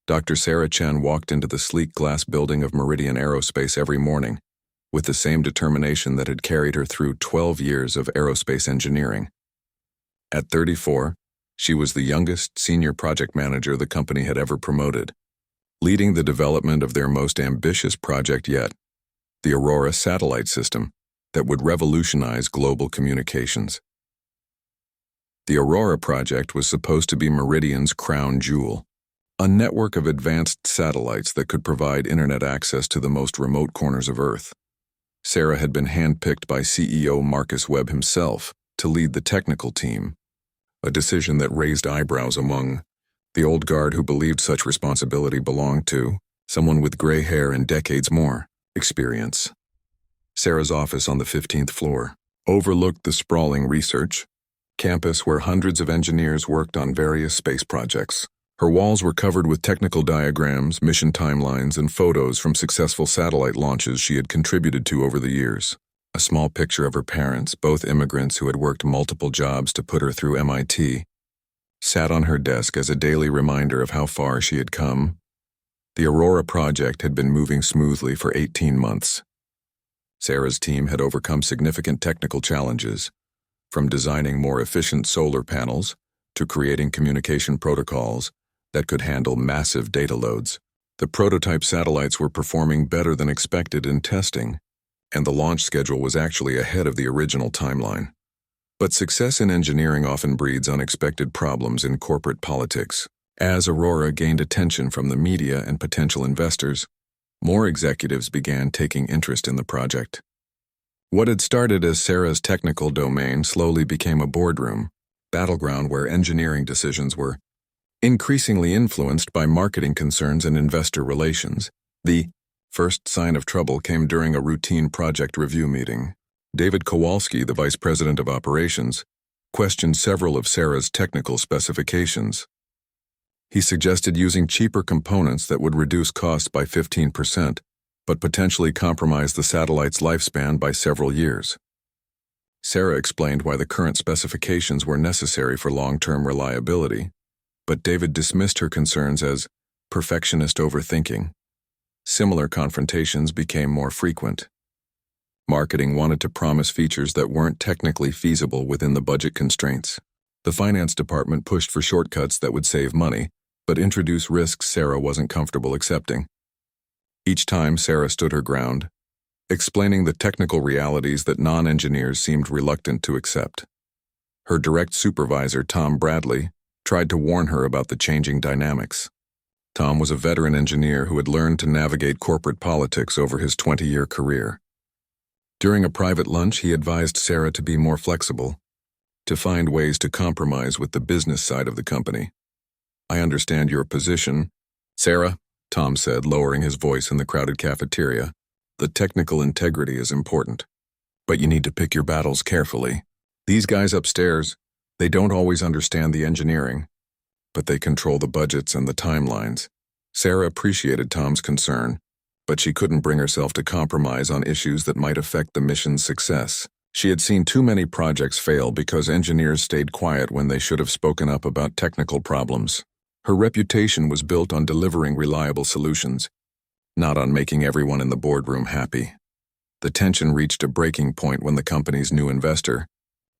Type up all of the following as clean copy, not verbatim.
Dr. Sarah Chen walked into the sleek glass building of Meridian Aerospace every morning, with the same determination that had carried her through 12 years of aerospace engineering. At 34, she was the youngest senior project manager the company had ever promoted, leading the development of their most ambitious project yet, the Aurora satellite system that would revolutionize global communications. The Aurora project was supposed to be Meridian's crown jewel, a network of advanced satellites that could provide internet access to the most remote corners of Earth. Sarah had been handpicked by CEO Marcus Webb himself to lead the technical team, a decision that raised eyebrows among the old guard who believed such responsibility belonged to someone with gray hair and decades more experience. Sarah's office on the 15th floor overlooked the sprawling research campus where hundreds of engineers worked on various space projects. Her walls were covered with technical diagrams, mission timelines, and photos from successful satellite launches she had contributed to over the years. A small picture of her parents, both immigrants who had worked multiple jobs to put her through MIT, sat on her desk as a daily reminder of how far she had come. The Aurora project had been moving smoothly for 18 months. Sarah's team had overcome significant technical challenges, from designing more efficient solar panels to creating communication protocols that could handle massive data loads. The prototype satellites were performing better than expected in testing, and the launch schedule was actually ahead of the original timeline. But success in engineering often breeds unexpected problems in corporate politics. As Aurora gained attention from the media and potential investors, more executives began taking interest in the project. What had started as Sarah's technical domain slowly became a boardroom, battleground where engineering decisions were increasingly influenced by marketing concerns and investor relations. The first sign of trouble came during a routine project review meeting. David Kowalski, the vice president of operations, questioned several of Sarah's technical specifications. He suggested using cheaper components that would reduce costs by 15%, but potentially compromise the satellite's lifespan by several years. Sarah explained why the current specifications were necessary for long-term reliability, but David dismissed her concerns as perfectionist overthinking. Similar confrontations became more frequent. Marketing wanted to promise features that weren't technically feasible within the budget constraints. The finance department pushed for shortcuts that would save money, but introduce risks Sarah wasn't comfortable accepting. Each time, Sarah stood her ground, explaining the technical realities that non-engineers seemed reluctant to accept. Her direct supervisor, Tom Bradley, tried to warn her about the changing dynamics. Tom was a veteran engineer who had learned to navigate corporate politics over his 20-year career. During a private lunch, he advised Sarah to be more flexible, to find ways to compromise with the business side of the company. "I understand your position, Sarah," Tom said, lowering his voice in the crowded cafeteria. "The technical integrity is important, but you need to pick your battles carefully. These guys upstairs, they don't always understand the engineering, but they control the budgets and the timelines." Sarah appreciated Tom's concern, but she couldn't bring herself to compromise on issues that might affect the mission's success. She had seen too many projects fail because engineers stayed quiet when they should have spoken up about technical problems. Her reputation was built on delivering reliable solutions, not on making everyone in the boardroom happy. The tension reached a breaking point when the company's new investor,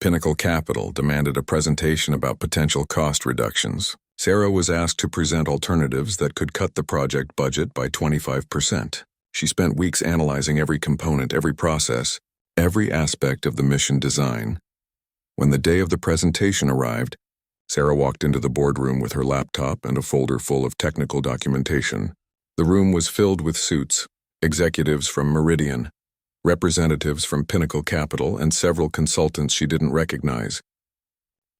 Pinnacle Capital, demanded a presentation about potential cost reductions. Sarah was asked to present alternatives that could cut the project budget by 25%. She spent weeks analyzing every component, every process, every aspect of the mission design. When the day of the presentation arrived, Sarah walked into the boardroom with her laptop and a folder full of technical documentation. The room was filled with suits, executives from Meridian, representatives from Pinnacle Capital, and several consultants she didn't recognize.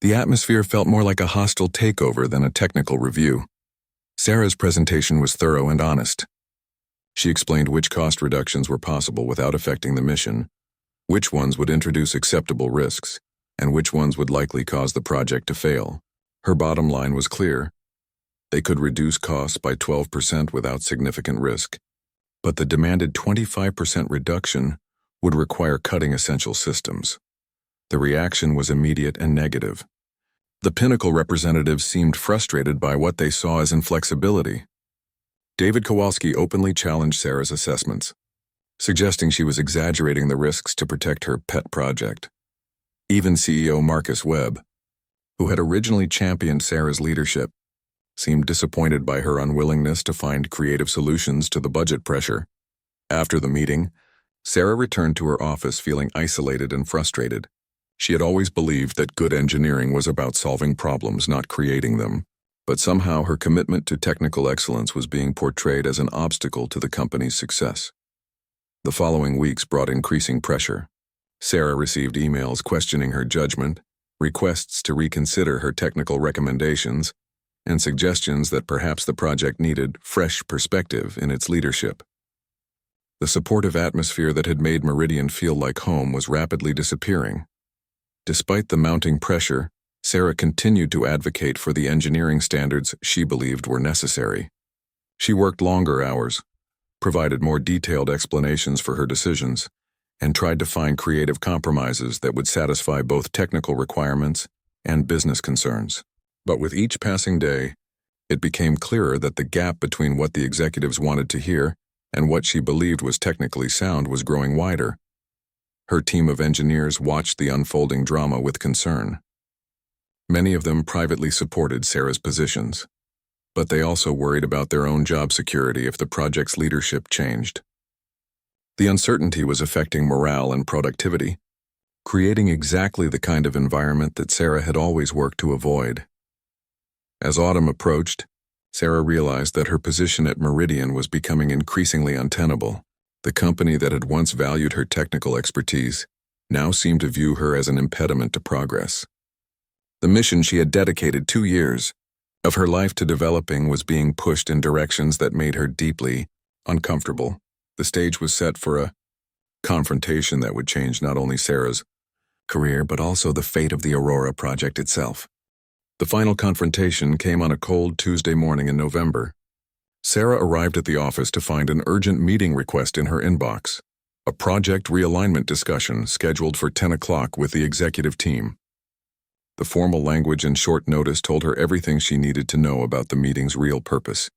The atmosphere felt more like a hostile takeover than a technical review. Sarah's presentation was thorough and honest. She explained which cost reductions were possible without affecting the mission, which ones would introduce acceptable risks, and which ones would likely cause the project to fail. Her bottom line was clear. They could reduce costs by 12% without significant risk, but the demanded 25% reduction would require cutting essential systems. The reaction was immediate and negative. The Pinnacle representatives seemed frustrated by what they saw as inflexibility. David Kowalski openly challenged Sarah's assessments, suggesting she was exaggerating the risks to protect her pet project. Even CEO Marcus Webb, who had originally championed Sarah's leadership, seemed disappointed by her unwillingness to find creative solutions to the budget pressure. After the meeting, Sarah returned to her office feeling isolated and frustrated. She had always believed that good engineering was about solving problems, not creating them. But somehow her commitment to technical excellence was being portrayed as an obstacle to the company's success. The following weeks brought increasing pressure. Sarah received emails questioning her judgment, requests to reconsider her technical recommendations, and suggestions that perhaps the project needed fresh perspective in its leadership. The supportive atmosphere that had made Meridian feel like home was rapidly disappearing. Despite the mounting pressure, Sarah continued to advocate for the engineering standards she believed were necessary. She worked longer hours, provided more detailed explanations for her decisions, and tried to find creative compromises that would satisfy both technical requirements and business concerns. But with each passing day, it became clearer that the gap between what the executives wanted to hear and what she believed was technically sound was growing wider. Her team of engineers watched the unfolding drama with concern. Many of them privately supported Sarah's positions, but they also worried about their own job security if the project's leadership changed. The uncertainty was affecting morale and productivity, creating exactly the kind of environment that Sarah had always worked to avoid. As autumn approached, Sarah realized that her position at Meridian was becoming increasingly untenable. The company that had once valued her technical expertise now seemed to view her as an impediment to progress. The mission she had dedicated 2 years of her life to developing was being pushed in directions that made her deeply uncomfortable. The stage was set for a confrontation that would change not only Sarah's career but also the fate of the Aurora project itself. The final confrontation came on a cold Tuesday morning in November. Sarah arrived at the office to find an urgent meeting request in her inbox, a project realignment discussion scheduled for 10 o'clock with the executive team. The formal language and short notice told her everything she needed to know about the meeting's real purpose.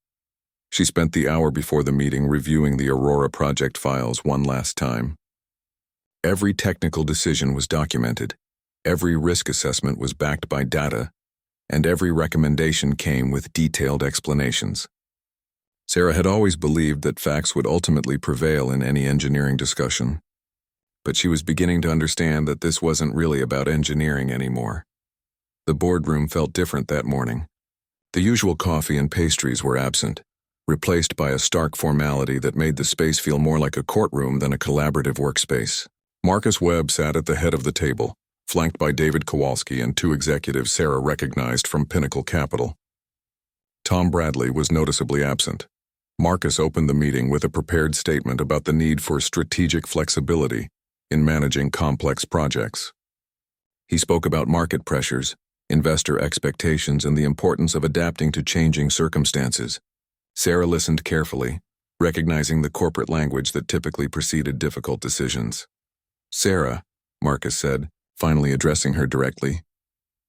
She spent the hour before the meeting reviewing the Aurora project files one last time. Every technical decision was documented, every risk assessment was backed by data, and every recommendation came with detailed explanations. Sarah had always believed that facts would ultimately prevail in any engineering discussion, but she was beginning to understand that this wasn't really about engineering anymore. The boardroom felt different that morning. The usual coffee and pastries were absent, replaced by a stark formality that made the space feel more like a courtroom than a collaborative workspace. Marcus Webb sat at the head of the table, flanked by David Kowalski and 2 executives Sarah recognized from Pinnacle Capital. Tom Bradley was noticeably absent. Marcus opened the meeting with a prepared statement about the need for strategic flexibility in managing complex projects. He spoke about market pressures, investor expectations, and the importance of adapting to changing circumstances. Sarah listened carefully, recognizing the corporate language that typically preceded difficult decisions. "Sarah," Marcus said, finally addressing her directly,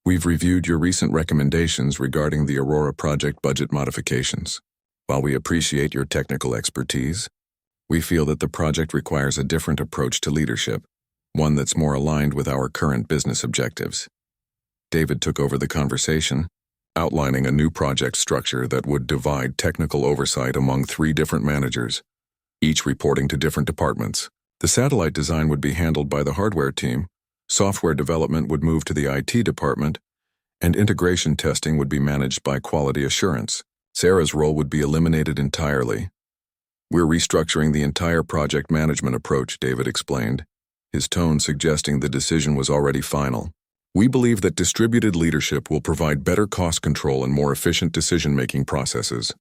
"we've reviewed your recent recommendations regarding the Aurora project budget modifications. While we appreciate your technical expertise, we feel that the project requires a different approach to leadership, one that's more aligned with our current business objectives." David took over the conversation, outlining a new project structure that would divide technical oversight among 3 different managers, each reporting to different departments. The satellite design would be handled by the hardware team, software development would move to the IT department, and integration testing would be managed by quality assurance. Sarah's role would be eliminated entirely. "We're restructuring the entire project management approach," David explained, his tone suggesting the decision was already final. "We believe that distributed leadership will provide better cost control and more efficient decision-making processes."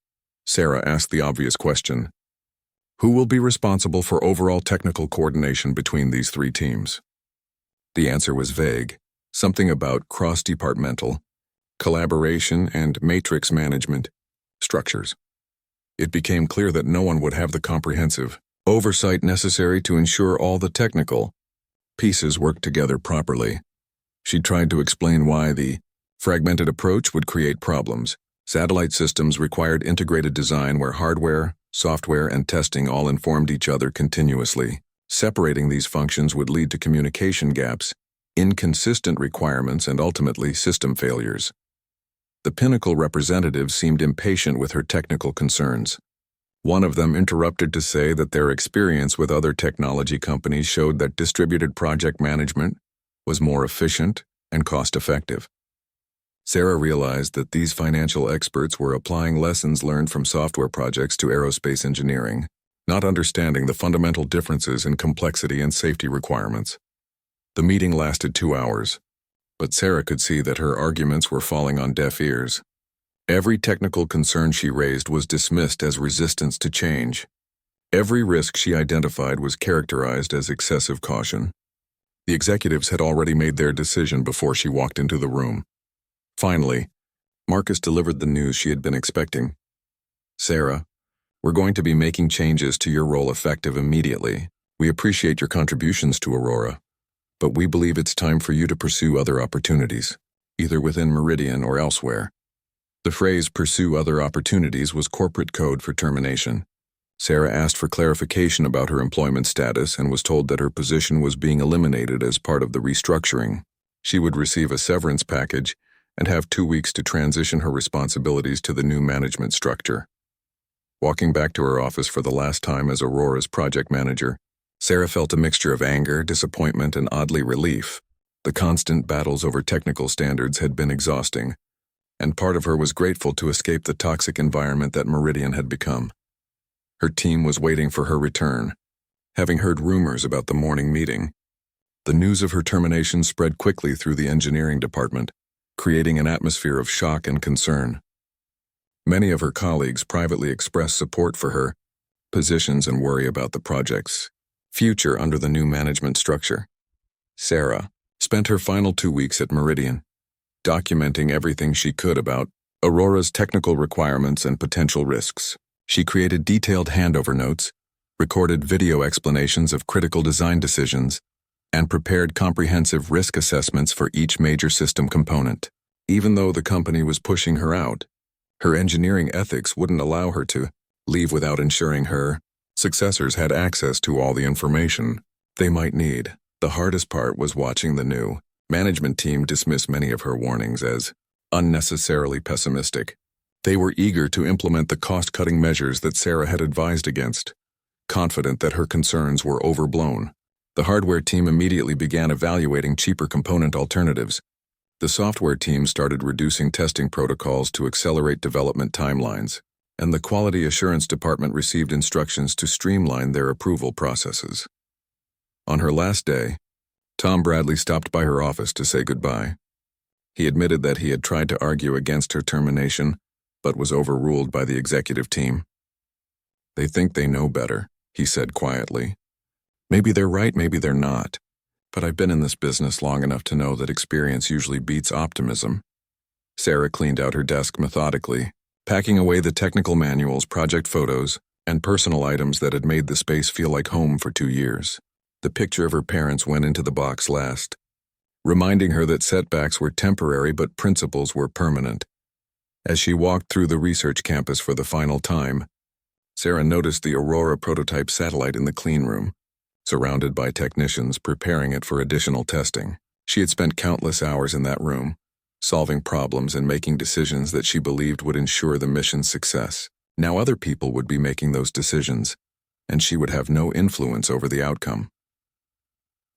Sarah asked the obvious question: who will be responsible for overall technical coordination between these 3 teams? The answer was vague, something about cross-departmental, collaboration, and matrix management structures. It became clear that no one would have the comprehensive oversight necessary to ensure all the technical pieces worked together properly. She tried to explain why the fragmented approach would create problems, Satellite systems required integrated design where hardware, software, and testing all informed each other continuously. Separating these functions would lead to communication gaps, inconsistent requirements, and ultimately system failures. The Pinnacle representatives seemed impatient with her technical concerns. One of them interrupted to say that their experience with other technology companies showed that distributed project management was more efficient and cost-effective. Sarah realized that these financial experts were applying lessons learned from software projects to aerospace engineering, not understanding the fundamental differences in complexity and safety requirements. The meeting lasted 2 hours, but Sarah could see that her arguments were falling on deaf ears. Every technical concern she raised was dismissed as resistance to change. Every risk she identified was characterized as excessive caution. The executives had already made their decision before she walked into the room. Finally, Marcus delivered the news she had been expecting. "Sarah, we're going to be making changes to your role effective immediately. We appreciate your contributions to Aurora, but we believe it's time for you to pursue other opportunities, either within Meridian or elsewhere." The phrase "pursue other opportunities" was corporate code for termination. Sarah asked for clarification about her employment status and was told that her position was being eliminated as part of the restructuring. She would receive a severance package and have 2 weeks to transition her responsibilities to the new management structure. Walking back to her office for the last time as Aurora's project manager, Sarah felt a mixture of anger, disappointment, and oddly relief. The constant battles over technical standards had been exhausting, and part of her was grateful to escape the toxic environment that Meridian had become. Her team was waiting for her return, having heard rumors about the morning meeting. The news of her termination spread quickly through the engineering department, creating an atmosphere of shock and concern. Many of her colleagues privately expressed support for her positions and worry about the project's future under the new management structure. Sarah spent her final 2 weeks at Meridian, documenting everything she could about Aurora's technical requirements and potential risks. She created detailed handover notes, recorded video explanations of critical design decisions, and prepared comprehensive risk assessments for each major system component. Even though the company was pushing her out, her engineering ethics wouldn't allow her to leave without ensuring her successors had access to all the information they might need. The hardest part was watching the new management team dismiss many of her warnings as unnecessarily pessimistic. They were eager to implement the cost-cutting measures that Sarah had advised against, confident that her concerns were overblown. The hardware team immediately began evaluating cheaper component alternatives. The software team started reducing testing protocols to accelerate development timelines, and the quality assurance department received instructions to streamline their approval processes. On her last day, Tom Bradley stopped by her office to say goodbye. He admitted that he had tried to argue against her termination, but was overruled by the executive team. "They think they know better," he said quietly. "Maybe they're right, maybe they're not. But I've been in this business long enough to know that experience usually beats optimism." Sarah cleaned out her desk methodically, packing away the technical manuals, project photos, and personal items that had made the space feel like home for 2 years. The picture of her parents went into the box last, reminding her that setbacks were temporary but principles were permanent. As she walked through the research campus for the final time, Sarah noticed the Aurora prototype satellite in the clean room, surrounded by technicians preparing it for additional testing. She had spent countless hours in that room, solving problems and making decisions that she believed would ensure the mission's success. Now other people would be making those decisions, and she would have no influence over the outcome.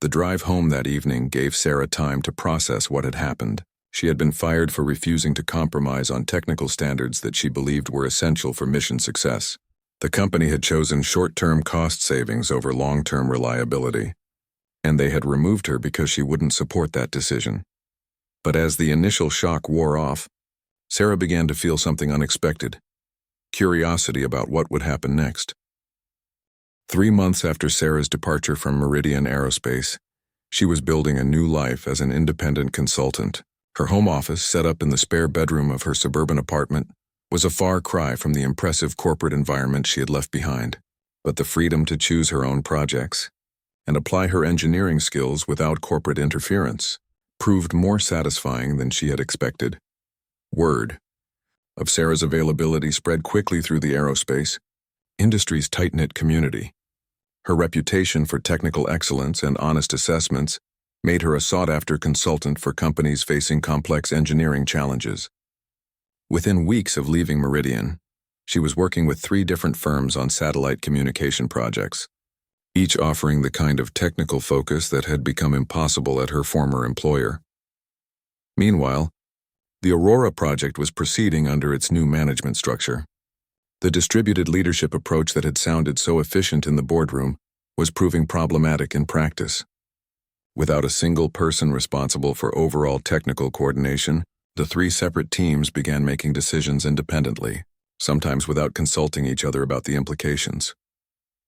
The drive home that evening gave Sarah time to process what had happened. She had been fired for refusing to compromise on technical standards that she believed were essential for mission success. The company had chosen short-term cost savings over long-term reliability, and they had removed her because she wouldn't support that decision. But as the initial shock wore off, Sarah began to feel something unexpected: curiosity about what would happen next. 3 months after Sarah's departure from Meridian Aerospace, she was building a new life as an independent consultant. Her home office, set up in the spare bedroom of her suburban apartment, was a far cry from the impressive corporate environment she had left behind. But the freedom to choose her own projects and apply her engineering skills without corporate interference proved more satisfying than she had expected. Word of Sarah's availability spread quickly through the aerospace industry's tight-knit community. Her reputation for technical excellence and honest assessments made her a sought-after consultant for companies facing complex engineering challenges. Within weeks of leaving Meridian, she was working with 3 different firms on satellite communication projects, each offering the kind of technical focus that had become impossible at her former employer. Meanwhile, the Aurora project was proceeding under its new management structure. The distributed leadership approach that had sounded so efficient in the boardroom was proving problematic in practice. Without a single person responsible for overall technical coordination, the 3 separate teams began making decisions independently, sometimes without consulting each other about the implications.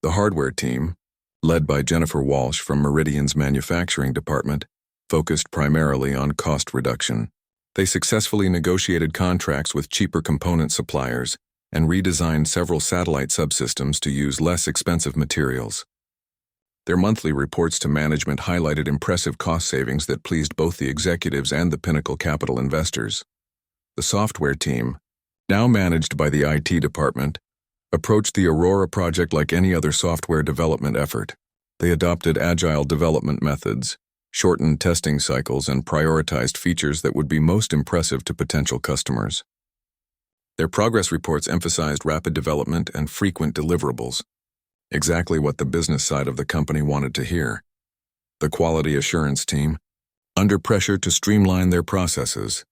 The hardware team, led by Jennifer Walsh from Meridian's manufacturing department, focused primarily on cost reduction. They successfully negotiated contracts with cheaper component suppliers and redesigned several satellite subsystems to use less expensive materials. Their monthly reports to management highlighted impressive cost savings that pleased both the executives and the Pinnacle Capital investors. The software team, now managed by the IT department, approached the Aurora project like any other software development effort. They adopted agile development methods, shortened testing cycles, and prioritized features that would be most impressive to potential customers. Their progress reports emphasized rapid development and frequent deliverables, exactly what the business side of the company wanted to hear. The quality assurance team, under pressure to streamline their processes,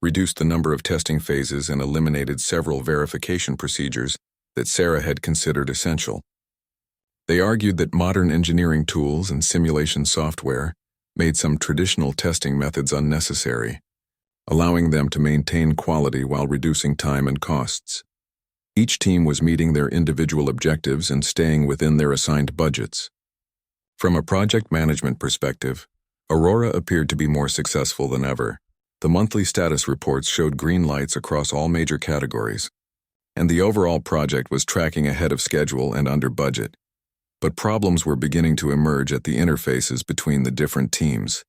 reduced the number of testing phases and eliminated several verification procedures that Sarah had considered essential. They argued that modern engineering tools and simulation software made some traditional testing methods unnecessary, allowing them to maintain quality while reducing time and costs. Each team was meeting their individual objectives and staying within their assigned budgets. From a project management perspective, Aurora appeared to be more successful than ever. The monthly status reports showed green lights across all major categories, and the overall project was tracking ahead of schedule and under budget. But problems were beginning to emerge at the interfaces between the different teams.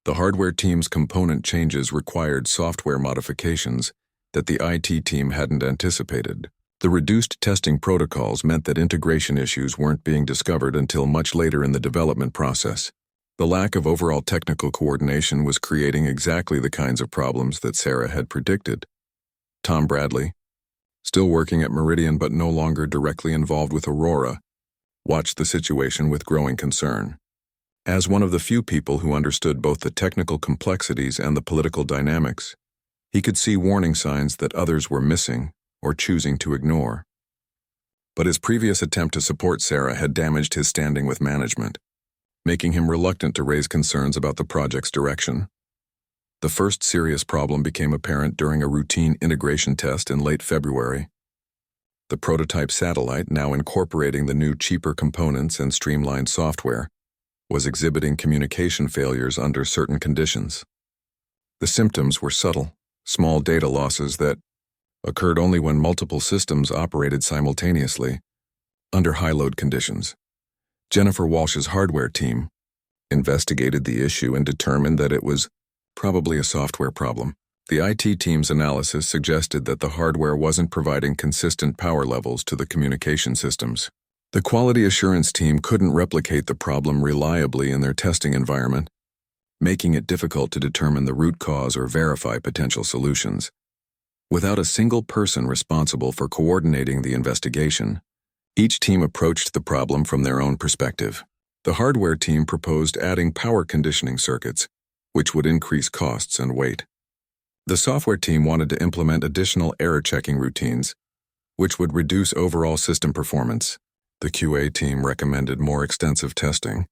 The hardware team's component changes required software modifications that the IT team hadn't anticipated. The reduced testing protocols meant that integration issues weren't being discovered until much later in the development process. The lack of overall technical coordination was creating exactly the kinds of problems that Sarah had predicted. Tom Bradley, still working at Meridian but no longer directly involved with Aurora, watched the situation with growing concern. As one of the few people who understood both the technical complexities and the political dynamics, he could see warning signs that others were missing or choosing to ignore. But his previous attempt to support Sarah had damaged his standing with management, making him reluctant to raise concerns about the project's direction. The first serious problem became apparent during a routine integration test in late February. The prototype satellite, now incorporating the new cheaper components and streamlined software, was exhibiting communication failures under certain conditions. The symptoms were subtle, small data losses that occurred only when multiple systems operated simultaneously, under high-load conditions. Jennifer Walsh's hardware team investigated the issue and determined that it was probably a software problem. The IT team's analysis suggested that the hardware wasn't providing consistent power levels to the communication systems. The quality assurance team couldn't replicate the problem reliably in their testing environment, making it difficult to determine the root cause or verify potential solutions. Without a single person responsible for coordinating the investigation, each team approached the problem from their own perspective. The hardware team proposed adding power conditioning circuits, which would increase costs and weight. The software team wanted to implement additional error checking routines, which would reduce overall system performance. The QA team recommended more extensive testing,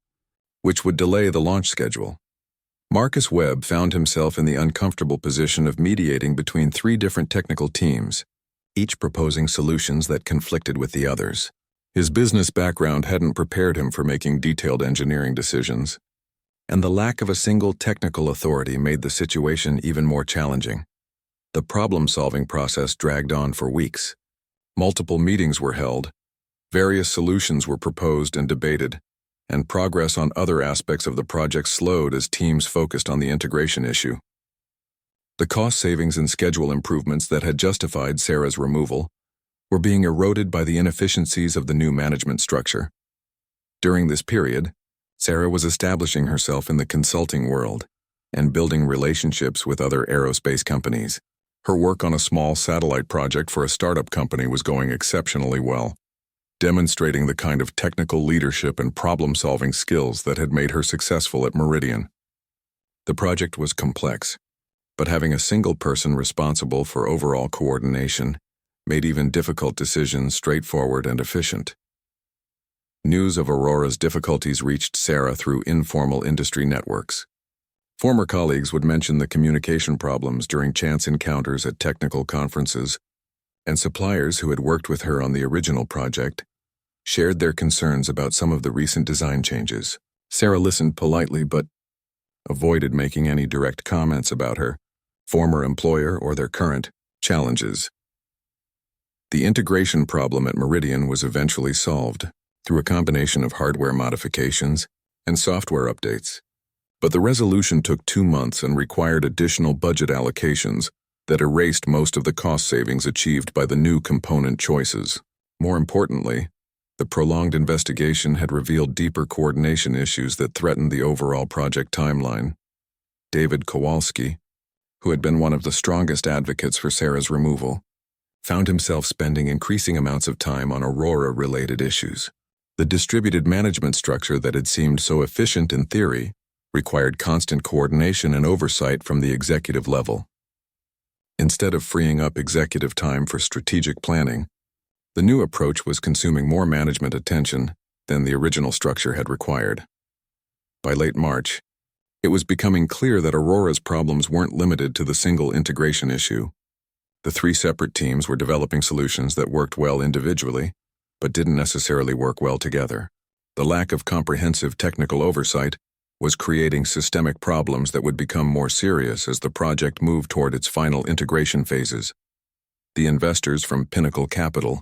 which would delay the launch schedule. Marcus Webb found himself in the uncomfortable position of mediating between 3 different technical teams, each proposing solutions that conflicted with the others. His business background hadn't prepared him for making detailed engineering decisions, and the lack of a single technical authority made the situation even more challenging. The problem-solving process dragged on for weeks. Multiple meetings were held, various solutions were proposed and debated, and progress on other aspects of the project slowed as teams focused on the integration issue. The cost savings and schedule improvements that had justified Sarah's removal were being eroded by the inefficiencies of the new management structure. During this period, Sarah was establishing herself in the consulting world and building relationships with other aerospace companies. Her work on a small satellite project for a startup company was going exceptionally well, demonstrating the kind of technical leadership and problem-solving skills that had made her successful at Meridian. The project was complex, but having a single person responsible for overall coordination made even difficult decisions straightforward and efficient. News of Aurora's difficulties reached Sarah through informal industry networks. Former colleagues would mention the communication problems during chance encounters at technical conferences, and suppliers who had worked with her on the original project shared their concerns about some of the recent design changes. Sarah listened politely but avoided making any direct comments about her former employer or their current challenges. The integration problem at Meridian was eventually solved through a combination of hardware modifications and software updates. But the resolution took 2 months and required additional budget allocations that erased most of the cost savings achieved by the new component choices. More importantly, the prolonged investigation had revealed deeper coordination issues that threatened the overall project timeline. David Kowalski, who had been one of the strongest advocates for Sarah's removal, found himself spending increasing amounts of time on Aurora-related issues. The distributed management structure that had seemed so efficient in theory required constant coordination and oversight from the executive level. Instead of freeing up executive time for strategic planning, the new approach was consuming more management attention than the original structure had required. By late March, it was becoming clear that Aurora's problems weren't limited to the single integration issue. The 3 separate teams were developing solutions that worked well individually, but didn't necessarily work well together. The lack of comprehensive technical oversight was creating systemic problems that would become more serious as the project moved toward its final integration phases. The investors from Pinnacle Capital,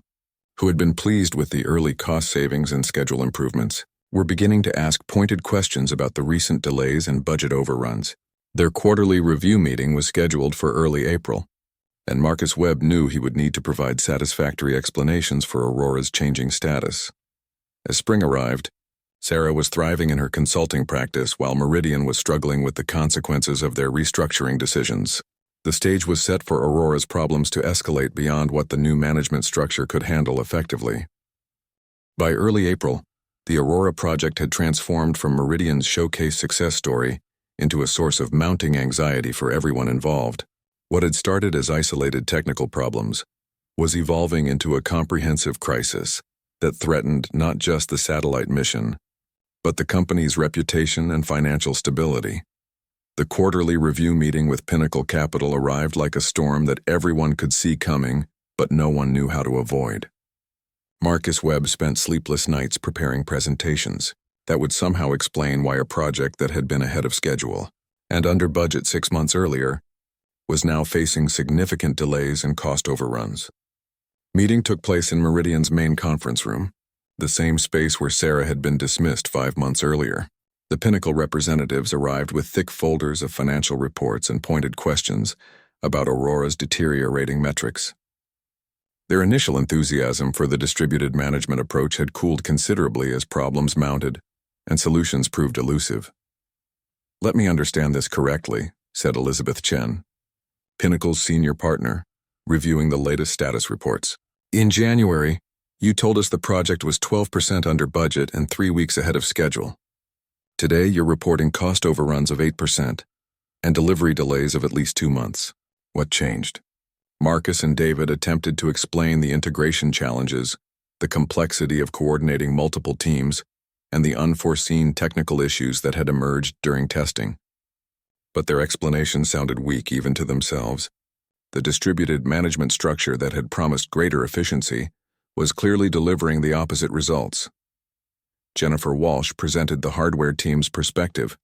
who had been pleased with the early cost savings and schedule improvements, were beginning to ask pointed questions about the recent delays and budget overruns. Their quarterly review meeting was scheduled for early April, and Marcus Webb knew he would need to provide satisfactory explanations for Aurora's changing status. As spring arrived, Sarah was thriving in her consulting practice while Meridian was struggling with the consequences of their restructuring decisions. The stage was set for Aurora's problems to escalate beyond what the new management structure could handle effectively. By early April, the Aurora project had transformed from Meridian's showcase success story into a source of mounting anxiety for everyone involved. What had started as isolated technical problems was evolving into a comprehensive crisis that threatened not just the satellite mission, but the company's reputation and financial stability. The quarterly review meeting with Pinnacle Capital arrived like a storm that everyone could see coming, but no one knew how to avoid. Marcus Webb spent sleepless nights preparing presentations that would somehow explain why a project that had been ahead of schedule and under budget 6 months earlier was now facing significant delays and cost overruns. Meeting took place in Meridian's main conference room, the same space where Sarah had been dismissed 5 months earlier. The Pinnacle representatives arrived with thick folders of financial reports and pointed questions about Aurora's deteriorating metrics. Their initial enthusiasm for the distributed management approach had cooled considerably as problems mounted and solutions proved elusive. "Let me understand this correctly," said Elizabeth Chen, Pinnacle's senior partner, reviewing the latest status reports. "In January, you told us the project was 12% under budget and 3 weeks ahead of schedule. Today, you're reporting cost overruns of 8% and delivery delays of at least 2 months. What changed?" Marcus and David attempted to explain the integration challenges, the complexity of coordinating multiple teams, and the unforeseen technical issues that had emerged during testing. But their explanations sounded weak even to themselves. The distributed management structure that had promised greater efficiency was clearly delivering the opposite results. Jennifer Walsh presented the hardware team's perspective,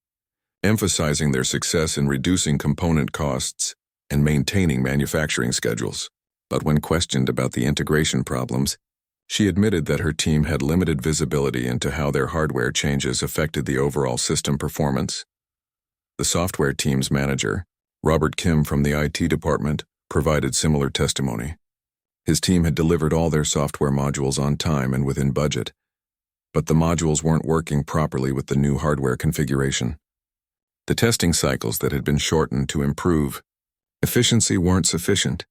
emphasizing their success in reducing component costs and maintaining manufacturing schedules. But when questioned about the integration problems, she admitted that her team had limited visibility into how their hardware changes affected the overall system performance. The software team's manager, Robert Kim from the IT department provided similar testimony. His team had delivered all their software modules on time and within budget, but the modules weren't working properly with the new hardware configuration. The testing cycles that had been shortened to improve efficiency weren't sufficient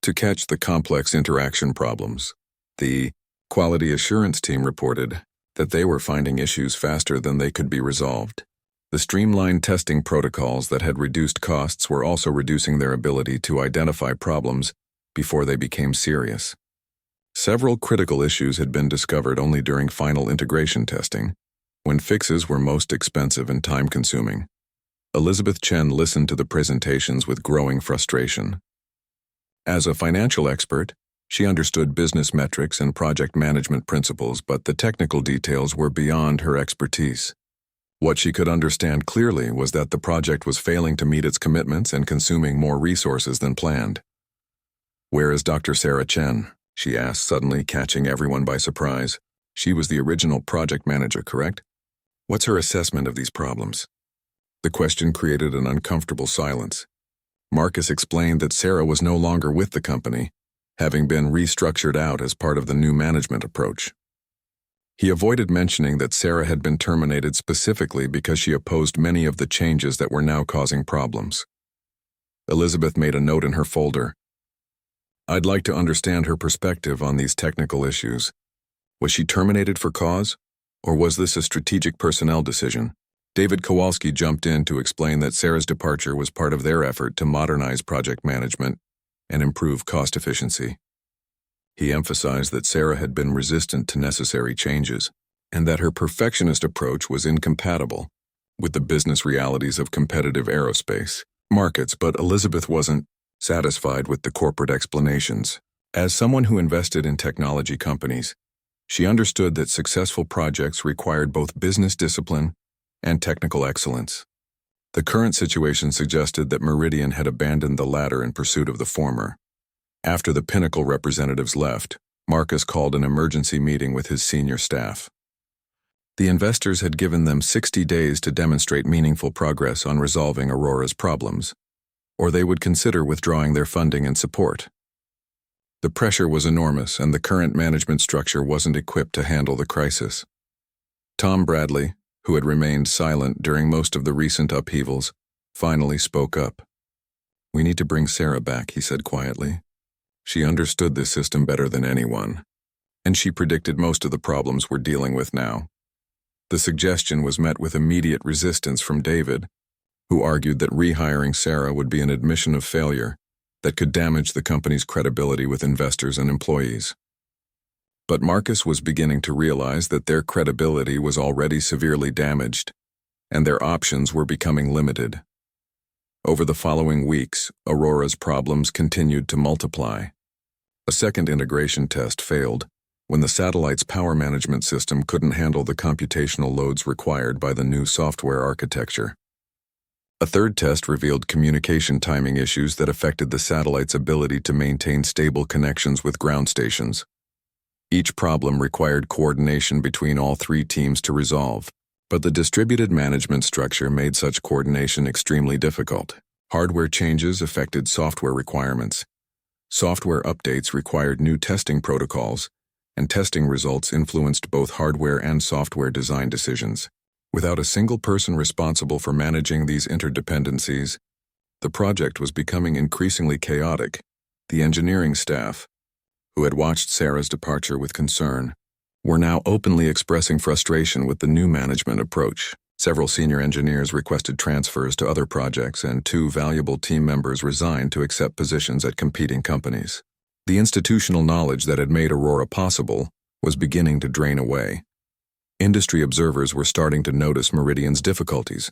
to catch the complex interaction problems. The quality assurance team reported that they were finding issues faster than they could be resolved. The streamlined testing protocols that had reduced costs were also reducing their ability to identify problems before they became serious. Several critical issues had been discovered only during final integration testing, when fixes were most expensive and time-consuming. Elizabeth Chen listened to the presentations with growing frustration. As a financial expert, she understood business metrics and project management principles, but the technical details were beyond her expertise. What she could understand clearly was that the project was failing to meet its commitments and consuming more resources than planned. "Where is Dr. Sarah Chen?" she asked, suddenly catching everyone by surprise. She was the original project manager, correct? What's her assessment of these problems? The question created an uncomfortable silence. Marcus explained that Sarah was no longer with the company, having been restructured out as part of the new management approach. He avoided mentioning that Sarah had been terminated specifically because she opposed many of the changes that were now causing problems. Elizabeth made a note in her folder. "I'd like to understand her perspective on these technical issues. Was she terminated for cause, or was this a strategic personnel decision?" David Kowalski jumped in to explain that Sarah's departure was part of their effort to modernize project management and improve cost efficiency. He emphasized that Sarah had been resistant to necessary changes, and that her perfectionist approach was incompatible with the business realities of competitive aerospace markets, but Elizabeth wasn't satisfied with the corporate explanations. As someone who invested in technology companies, she understood that successful projects required both business discipline and technical excellence. The current situation suggested that Meridian had abandoned the latter in pursuit of the former. After the Pinnacle representatives left, Marcus called an emergency meeting with his senior staff. The investors had given them 60 days to demonstrate meaningful progress on resolving Aurora's problems, or they would consider withdrawing their funding and support. The pressure was enormous, and the current management structure wasn't equipped to handle the crisis. Tom Bradley, who had remained silent during most of the recent upheavals, finally spoke up. "We need to bring Sarah back," he said quietly. "She understood this system better than anyone, and she predicted most of the problems we're dealing with now." The suggestion was met with immediate resistance from David, who argued that rehiring Sarah would be an admission of failure that could damage the company's credibility with investors and employees. But Marcus was beginning to realize that their credibility was already severely damaged, and their options were becoming limited. Over the following weeks, Aurora's problems continued to multiply. A second integration test failed when the satellite's power management system couldn't handle the computational loads required by the new software architecture. A third test revealed communication timing issues that affected the satellite's ability to maintain stable connections with ground stations. Each problem required coordination between all three teams to resolve, but the distributed management structure made such coordination extremely difficult. Hardware changes affected software requirements. Software updates required new testing protocols, and testing results influenced both hardware and software design decisions. Without a single person responsible for managing these interdependencies, the project was becoming increasingly chaotic. The engineering staff, who had watched Sarah's departure with concern, were now openly expressing frustration with the new management approach. Several senior engineers requested transfers to other projects, and 2 valuable team members resigned to accept positions at competing companies. The institutional knowledge that had made Aurora possible was beginning to drain away. Industry observers were starting to notice Meridian's difficulties.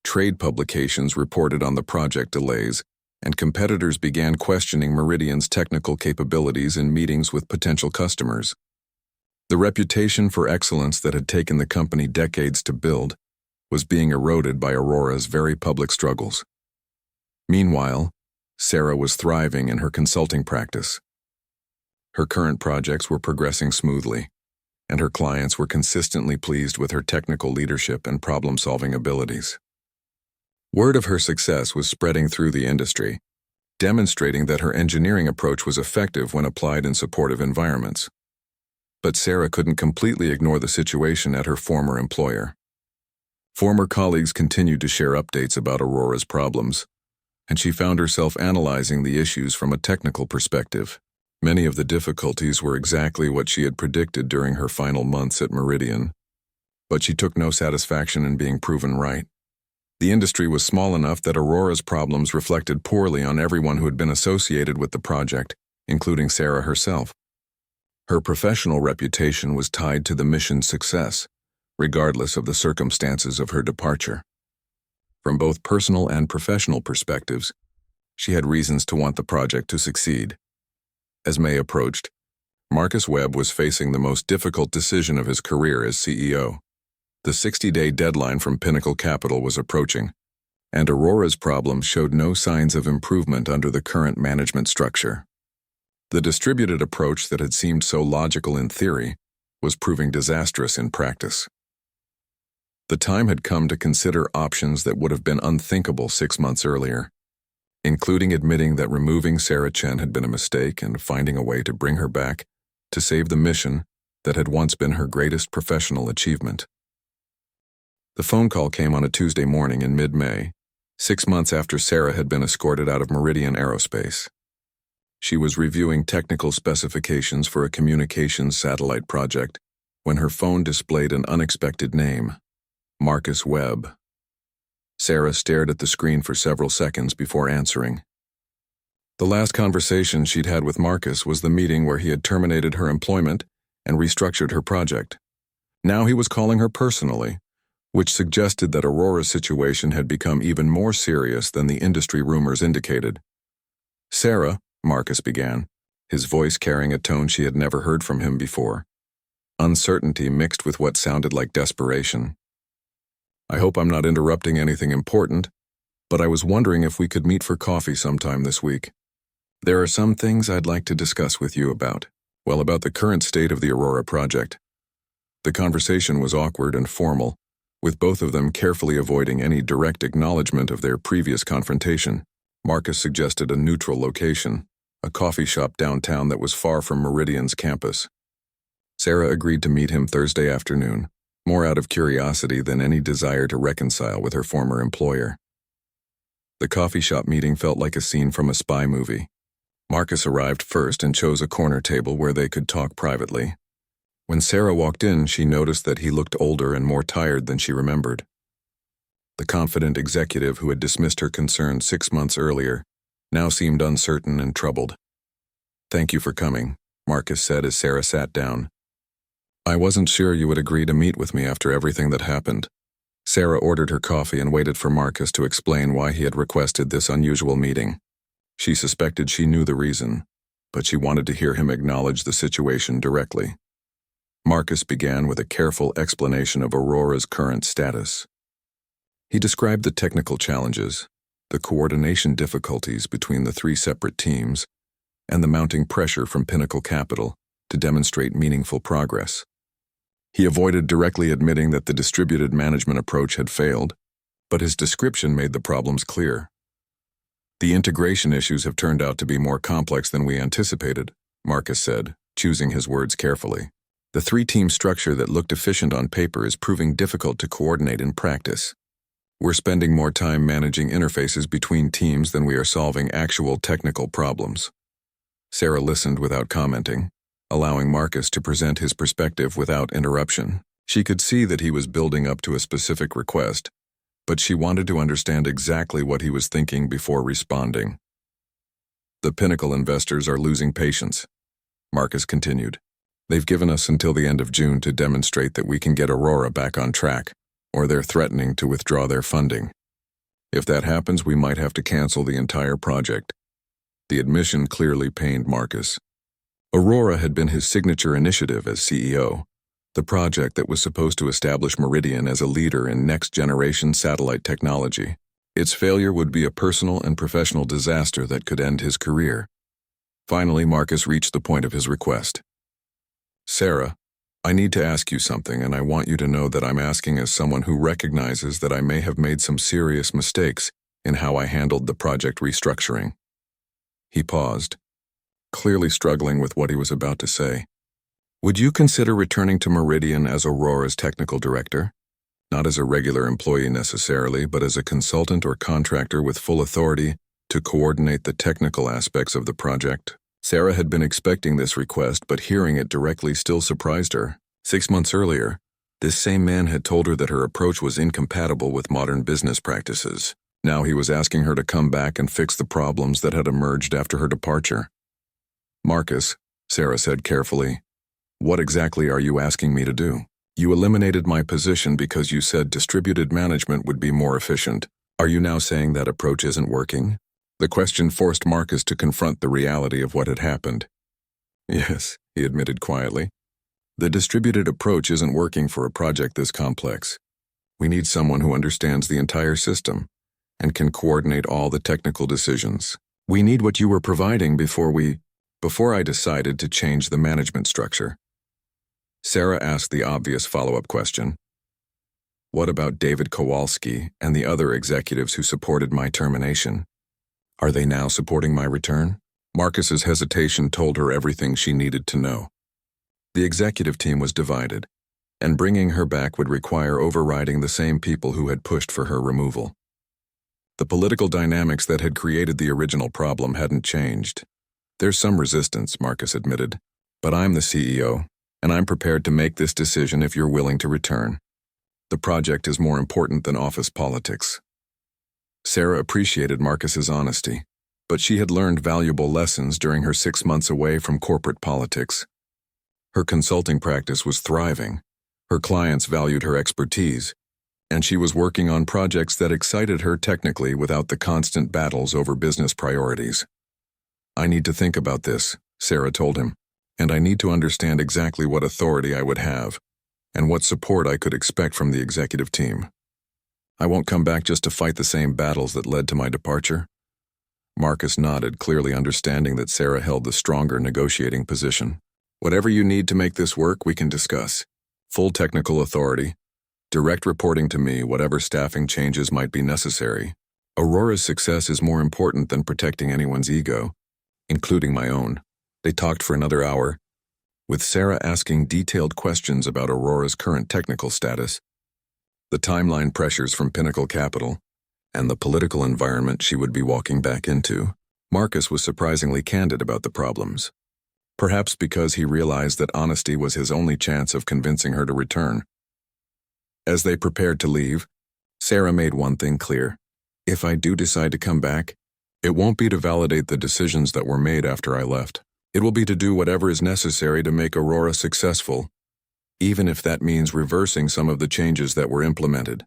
Trade publications reported on the project delays, and competitors began questioning Meridian's technical capabilities in meetings with potential customers. The reputation for excellence that had taken the company decades to build was being eroded by Aurora's very public struggles. Meanwhile, Sarah was thriving in her consulting practice. Her current projects were progressing smoothly, and her clients were consistently pleased with her technical leadership and problem-solving abilities. Word of her success was spreading through the industry, demonstrating that her engineering approach was effective when applied in supportive environments. But Sarah couldn't completely ignore the situation at her former employer. Former colleagues continued to share updates about Aurora's problems, and she found herself analyzing the issues from a technical perspective. Many of the difficulties were exactly what she had predicted during her final months at Meridian, but she took no satisfaction in being proven right. The industry was small enough that Aurora's problems reflected poorly on everyone who had been associated with the project, including Sarah herself. Her professional reputation was tied to the mission's success, regardless of the circumstances of her departure. From both personal and professional perspectives, she had reasons to want the project to succeed. As May approached, Marcus Webb was facing the most difficult decision of his career as CEO. The 60-day deadline from Pinnacle Capital was approaching, and Aurora's problems showed no signs of improvement under the current management structure. The distributed approach that had seemed so logical in theory was proving disastrous in practice. The time had come to consider options that would have been unthinkable 6 months earlier, including admitting that removing Sarah Chen had been a mistake and finding a way to bring her back to save the mission that had once been her greatest professional achievement. The phone call came on a Tuesday morning in mid-May, 6 months after Sarah had been escorted out of Meridian Aerospace. She was reviewing technical specifications for a communications satellite project when her phone displayed an unexpected name, Marcus Webb. Sarah stared at the screen for several seconds before answering. The last conversation she'd had with Marcus was the meeting where he had terminated her employment and restructured her project. Now he was calling her personally, which suggested that Aurora's situation had become even more serious than the industry rumors indicated. "Sarah," Marcus began, his voice carrying a tone she had never heard from him before, uncertainty mixed with what sounded like desperation. "I hope I'm not interrupting anything important, but I was wondering if we could meet for coffee sometime this week. There are some things I'd like to discuss with you about the current state of the Aurora project." The conversation was awkward and formal, with both of them carefully avoiding any direct acknowledgement of their previous confrontation. Marcus suggested a neutral location, a coffee shop downtown that was far from Meridian's campus. Sarah agreed to meet him Thursday afternoon, more out of curiosity than any desire to reconcile with her former employer. The coffee shop meeting felt like a scene from a spy movie. Marcus arrived first and chose a corner table where they could talk privately. When Sarah walked in, she noticed that he looked older and more tired than she remembered. The confident executive who had dismissed her concerns 6 months earlier now seemed uncertain and troubled. "Thank you for coming," Marcus said as Sarah sat down. "I wasn't sure you would agree to meet with me after everything that happened." Sarah ordered her coffee and waited for Marcus to explain why he had requested this unusual meeting. She suspected she knew the reason, but she wanted to hear him acknowledge the situation directly. Marcus began with a careful explanation of Aurora's current status. He described the technical challenges, the coordination difficulties between the 3 separate teams, and the mounting pressure from Pinnacle Capital to demonstrate meaningful progress. He avoided directly admitting that the distributed management approach had failed, but his description made the problems clear. "The integration issues have turned out to be more complex than we anticipated," Marcus said, choosing his words carefully. "The 3-team structure that looked efficient on paper is proving difficult to coordinate in practice. We're spending more time managing interfaces between teams than we are solving actual technical problems." Sarah listened without commenting, allowing Marcus to present his perspective without interruption. She could see that he was building up to a specific request, but she wanted to understand exactly what he was thinking before responding. "The Pinnacle investors are losing patience," Marcus continued. "They've given us until the end of June to demonstrate that we can get Aurora back on track, or they're threatening to withdraw their funding. If that happens, we might have to cancel the entire project." The admission clearly pained Marcus. Aurora had been his signature initiative as CEO, the project that was supposed to establish Meridian as a leader in next-generation satellite technology. Its failure would be a personal and professional disaster that could end his career. Finally, Marcus reached the point of his request. "Sarah, I need to ask you something, and I want you to know that I'm asking as someone who recognizes that I may have made some serious mistakes in how I handled the project restructuring. He paused, clearly struggling with what he was about to say. Would you consider returning to Meridian as Aurora's technical director? Not as a regular employee necessarily, but as a consultant or contractor with full authority to coordinate the technical aspects of the project. Sarah had been expecting this request, but hearing it directly still surprised her. 6 months earlier, this same man had told her that her approach was incompatible with modern business practices. Now he was asking her to come back and fix the problems that had emerged after her departure. Marcus, Sarah said carefully, what exactly are you asking me to do? You eliminated my position because you said distributed management would be more efficient. Are you now saying that approach isn't working? The question forced Marcus to confront the reality of what had happened. Yes, he admitted quietly. The distributed approach isn't working for a project this complex. We need someone who understands the entire system and can coordinate all the technical decisions. We need what you were providing before I decided to change the management structure. Sarah asked the obvious follow-up question. What about David Kowalski and the other executives who supported my termination? Are they now supporting my return? Marcus's hesitation told her everything she needed to know. The executive team was divided, and bringing her back would require overriding the same people who had pushed for her removal. The political dynamics that had created the original problem hadn't changed. There's some resistance, Marcus admitted, but I'm the CEO, and I'm prepared to make this decision if you're willing to return. The project is more important than office politics. Sarah appreciated Marcus's honesty, but she had learned valuable lessons during her 6 months away from corporate politics. Her consulting practice was thriving, her clients valued her expertise, and she was working on projects that excited her technically without the constant battles over business priorities. I need to think about this, Sarah told him, and I need to understand exactly what authority I would have and what support I could expect from the executive team. I won't come back just to fight the same battles that led to my departure. Marcus nodded, clearly understanding that Sarah held the stronger negotiating position. Whatever you need to make this work, we can discuss. Full technical authority, direct reporting to me, whatever staffing changes might be necessary. Aurora's success is more important than protecting anyone's ego, including my own. They talked for another hour, with Sarah asking detailed questions about Aurora's current technical status, the timeline pressures from Pinnacle Capital, and the political environment she would be walking back into. Marcus was surprisingly candid about the problems, perhaps because he realized that honesty was his only chance of convincing her to return. As they prepared to leave, Sarah made one thing clear. If I do decide to come back, it won't be to validate the decisions that were made after I left. It will be to do whatever is necessary to make Aurora successful, even if that means reversing some of the changes that were implemented.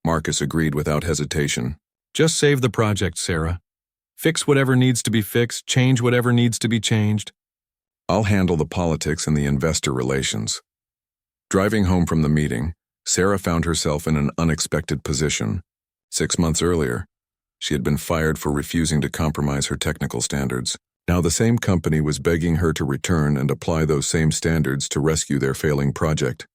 Marcus agreed without hesitation. Just save the project, Sarah. Fix whatever needs to be fixed, change whatever needs to be changed. I'll handle the politics and the investor relations. Driving home from the meeting, Sarah found herself in an unexpected position. 6 months earlier, she had been fired for refusing to compromise her technical standards. Now the same company was begging her to return and apply those same standards to rescue their failing project.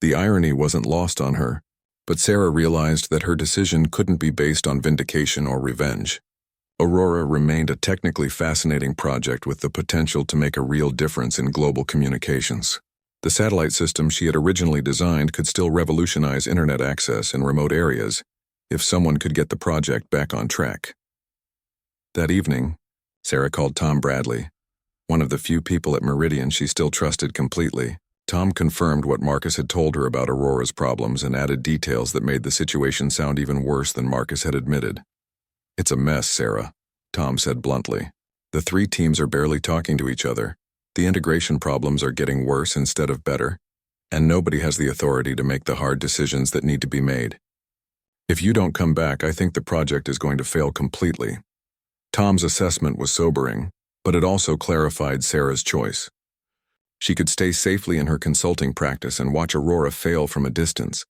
The irony wasn't lost on her, but Sarah realized that her decision couldn't be based on vindication or revenge. Aurora remained a technically fascinating project with the potential to make a real difference in global communications. The satellite system she had originally designed could still revolutionize internet access in remote areas if someone could get the project back on track. That evening, Sarah called Tom Bradley, one of the few people at Meridian she still trusted completely. Tom confirmed what Marcus had told her about Aurora's problems and added details that made the situation sound even worse than Marcus had admitted. It's a mess, Sarah, Tom said bluntly. The 3 teams are barely talking to each other. The integration problems are getting worse instead of better, and nobody has the authority to make the hard decisions that need to be made. If you don't come back, I think the project is going to fail completely. Tom's assessment was sobering, but it also clarified Sarah's choice. She could stay safely in her consulting practice and watch Aurora fail from a distance,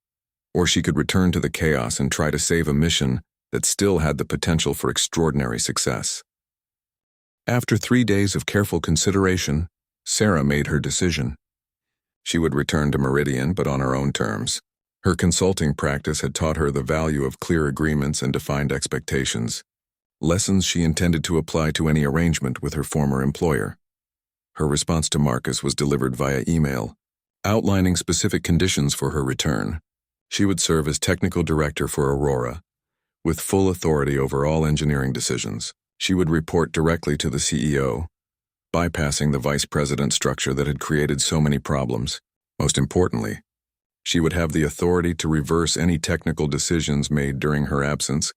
or she could return to the chaos and try to save a mission that still had the potential for extraordinary success. After 3 days of careful consideration, Sarah made her decision. She would return to Meridian, but on her own terms. Her consulting practice had taught her the value of clear agreements and defined expectations, lessons she intended to apply to any arrangement with her former employer. Her response to Marcus was delivered via email, outlining specific conditions for her return. She would serve as technical director for Aurora, with full authority over all engineering decisions. She would report directly to the CEO, bypassing the vice president structure that had created so many problems. Most importantly, she would have the authority to reverse any technical decisions made during her absence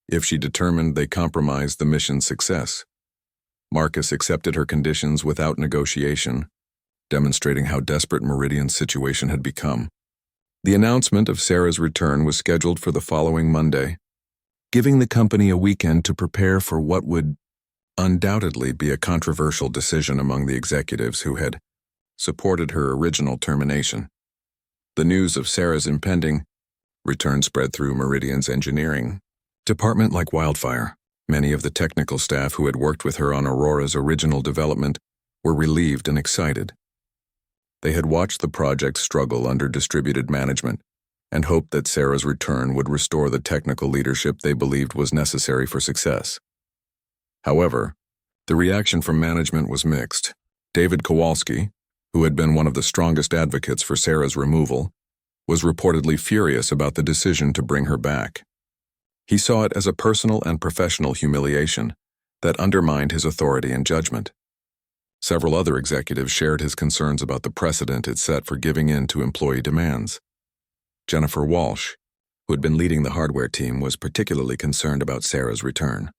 if she determined they compromised the mission's success. Marcus accepted her conditions without negotiation, demonstrating how desperate Meridian's situation had become. The announcement of Sarah's return was scheduled for the following Monday, giving the company a weekend to prepare for what would undoubtedly be a controversial decision among the executives who had supported her original termination. The news of Sarah's impending return spread through Meridian's engineering department like wildfire. Many of the technical staff who had worked with her on Aurora's original development were relieved and excited. They had watched the project struggle under distributed management and hoped that Sarah's return would restore the technical leadership they believed was necessary for success. However, the reaction from management was mixed. David Kowalski, who had been one of the strongest advocates for Sarah's removal, was reportedly furious about the decision to bring her back. He saw it as a personal and professional humiliation that undermined his authority and judgment. Several other executives shared his concerns about the precedent it set for giving in to employee demands. Jennifer Walsh, who had been leading the hardware team, was particularly concerned about Sarah's return.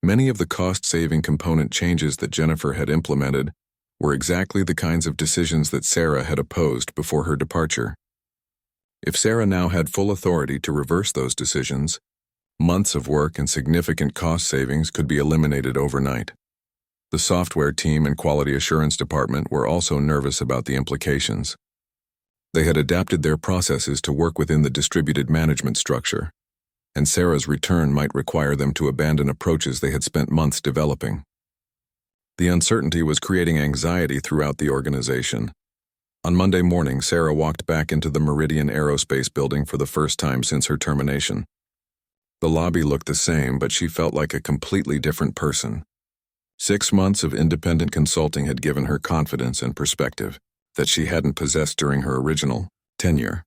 Many of the cost-saving component changes that Jennifer had implemented were exactly the kinds of decisions that Sarah had opposed before her departure. If Sarah now had full authority to reverse those decisions, months of work and significant cost savings could be eliminated overnight. The software team and quality assurance department were also nervous about the implications. They had adapted their processes to work within the distributed management structure, and Sarah's return might require them to abandon approaches they had spent months developing. The uncertainty was creating anxiety throughout the organization. On Monday morning, Sarah walked back into the Meridian Aerospace building for the first time since her termination. The lobby looked the same, but she felt like a completely different person. 6 months of independent consulting had given her confidence and perspective that she hadn't possessed during her original tenure.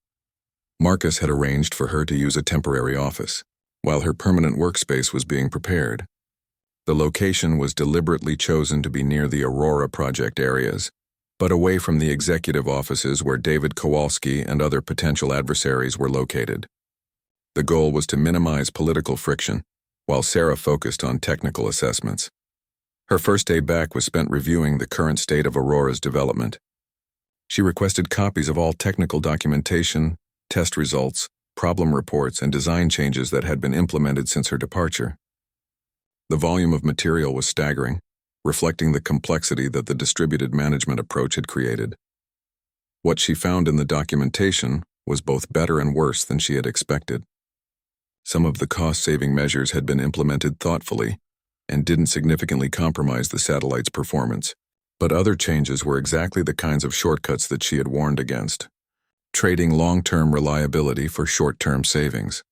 Marcus had arranged for her to use a temporary office, while her permanent workspace was being prepared. The location was deliberately chosen to be near the Aurora project areas, but away from the executive offices where David Kowalski and other potential adversaries were located. The goal was to minimize political friction, while Sarah focused on technical assessments. Her first day back was spent reviewing the current state of Aurora's development. She requested copies of all technical documentation, test results, problem reports, and design changes that had been implemented since her departure. The volume of material was staggering, reflecting the complexity that the distributed management approach had created. What she found in the documentation was both better and worse than she had expected. Some of the cost-saving measures had been implemented thoughtfully and didn't significantly compromise the satellite's performance, but other changes were exactly the kinds of shortcuts that she had warned against, trading long-term reliability for short-term savings.